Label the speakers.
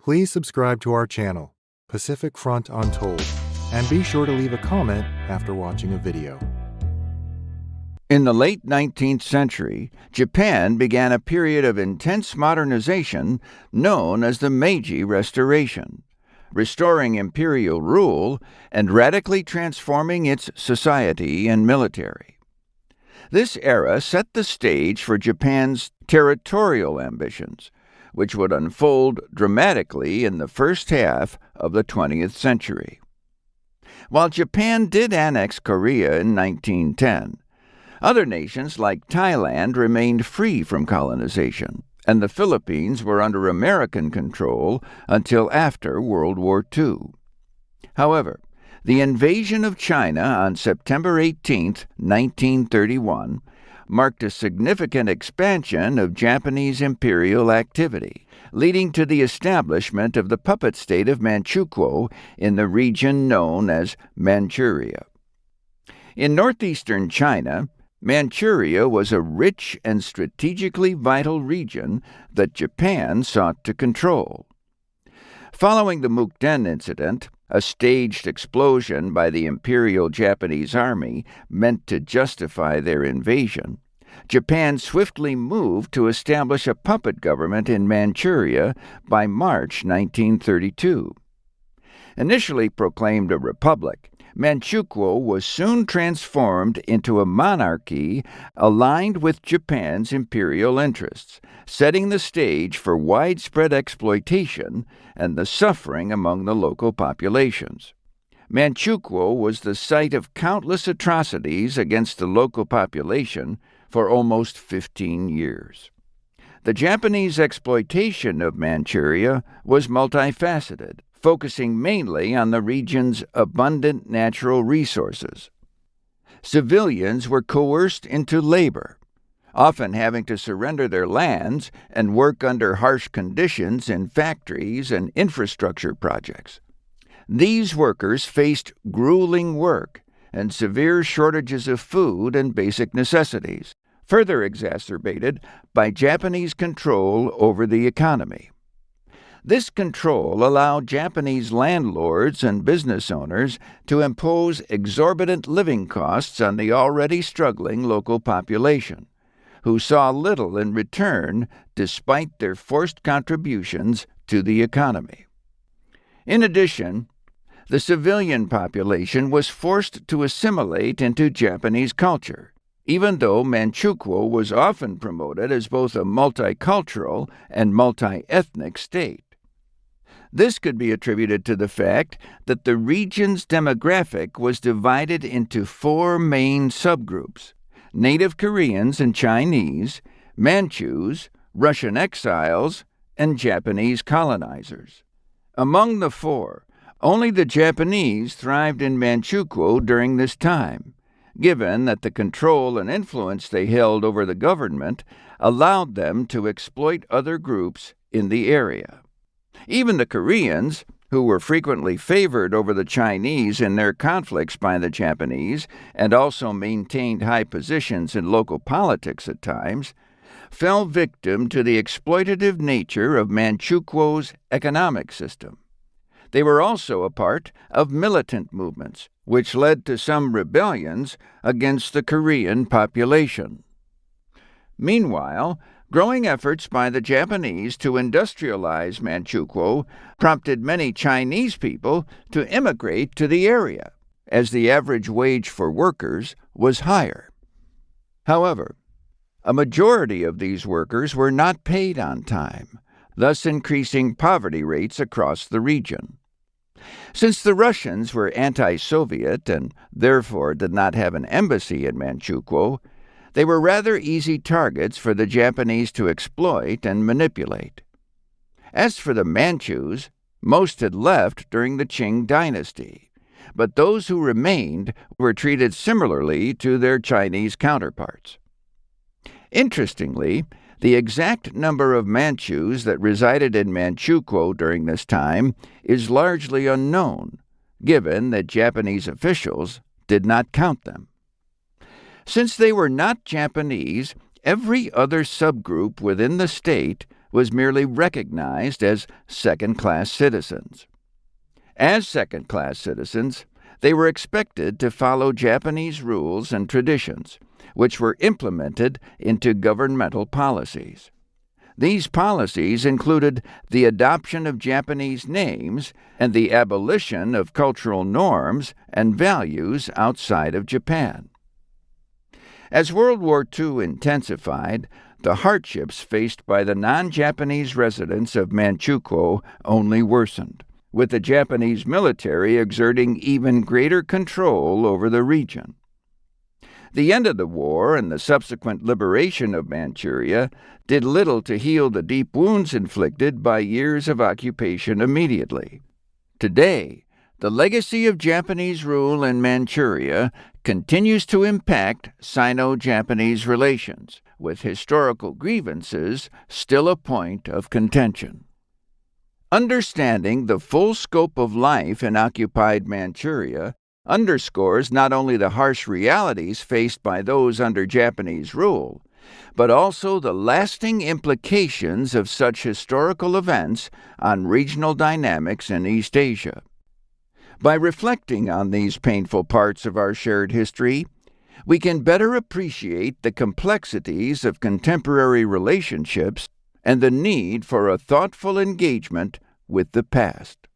Speaker 1: Please subscribe to our channel, Pacific Front Untold, and be sure to leave a comment after watching a video.
Speaker 2: In the late 19th century, Japan began a period of intense modernization known as the Meiji Restoration, restoring imperial rule and radically transforming its society and military. This era set the stage for Japan's territorial ambitions, which would unfold dramatically in the first half of the 20th century. While Japan did annex Korea in 1910, other nations like Thailand remained free from colonization, and the Philippines were under American control until after World War II. However, the invasion of China on September 18, 1931, marked a significant expansion of Japanese imperial activity, leading to the establishment of the puppet state of Manchukuo in the region known as Manchuria. In northeastern China, Manchuria was a rich and strategically vital region that Japan sought to control. Following the Mukden incident, a staged explosion by the Imperial Japanese Army meant to justify their invasion, Japan swiftly moved to establish a puppet government in Manchuria by March 1932. Initially proclaimed a republic, Manchukuo was soon transformed into a monarchy aligned with Japan's imperial interests, setting the stage for widespread exploitation and the suffering among the local populations. Manchukuo was the site of countless atrocities against the local population for almost 15 years. The Japanese exploitation of Manchuria was multifaceted, focusing mainly on the region's abundant natural resources. Civilians were coerced into labor, often having to surrender their lands and work under harsh conditions in factories and infrastructure projects. These workers faced grueling work and severe shortages of food and basic necessities, further exacerbated by Japanese control over the economy. This control allowed Japanese landlords and business owners to impose exorbitant living costs on the already struggling local population, who saw little in return despite their forced contributions to the economy. In addition, the civilian population was forced to assimilate into Japanese culture, even though Manchukuo was often promoted as both a multicultural and multi-ethnic state. This could be attributed to the fact that the region's demographic was divided into four main subgroups: Native Koreans and Chinese, Manchus, Russian exiles, and Japanese colonizers. Among the four, only the Japanese thrived in Manchukuo during this time, given that the control and influence they held over the government allowed them to exploit other groups in the area. Even the Koreans, who were frequently favored over the Chinese in their conflicts by the Japanese and also maintained high positions in local politics at times, fell victim to the exploitative nature of Manchukuo's economic system. They were also a part of militant movements, which led to some rebellions against the Korean population. Meanwhile, growing efforts by the Japanese to industrialize Manchukuo prompted many Chinese people to immigrate to the area, as the average wage for workers was higher. However, a majority of these workers were not paid on time, thus increasing poverty rates across the region. Since the Russians were anti-Soviet and therefore did not have an embassy in Manchukuo, they were rather easy targets for the Japanese to exploit and manipulate. As for the Manchus, most had left during the Qing dynasty, but those who remained were treated similarly to their Chinese counterparts. Interestingly, the exact number of Manchus that resided in Manchukuo during this time is largely unknown, given that Japanese officials did not count them. Since they were not Japanese, every other subgroup within the state was merely recognized as second-class citizens. As second-class citizens, they were expected to follow Japanese rules and traditions, which were implemented into governmental policies. These policies included the adoption of Japanese names and the abolition of cultural norms and values outside of Japan. As World War II intensified, the hardships faced by the non-Japanese residents of Manchukuo only worsened, with the Japanese military exerting even greater control over the region. The end of the war and the subsequent liberation of Manchuria did little to heal the deep wounds inflicted by years of occupation immediately. Today, the legacy of Japanese rule in Manchuria continues to impact Sino-Japanese relations, with historical grievances still a point of contention. Understanding the full scope of life in occupied Manchuria underscores not only the harsh realities faced by those under Japanese rule, but also the lasting implications of such historical events on regional dynamics in East Asia. By reflecting on these painful parts of our shared history, we can better appreciate the complexities of contemporary relationships and the need for a thoughtful engagement with the past.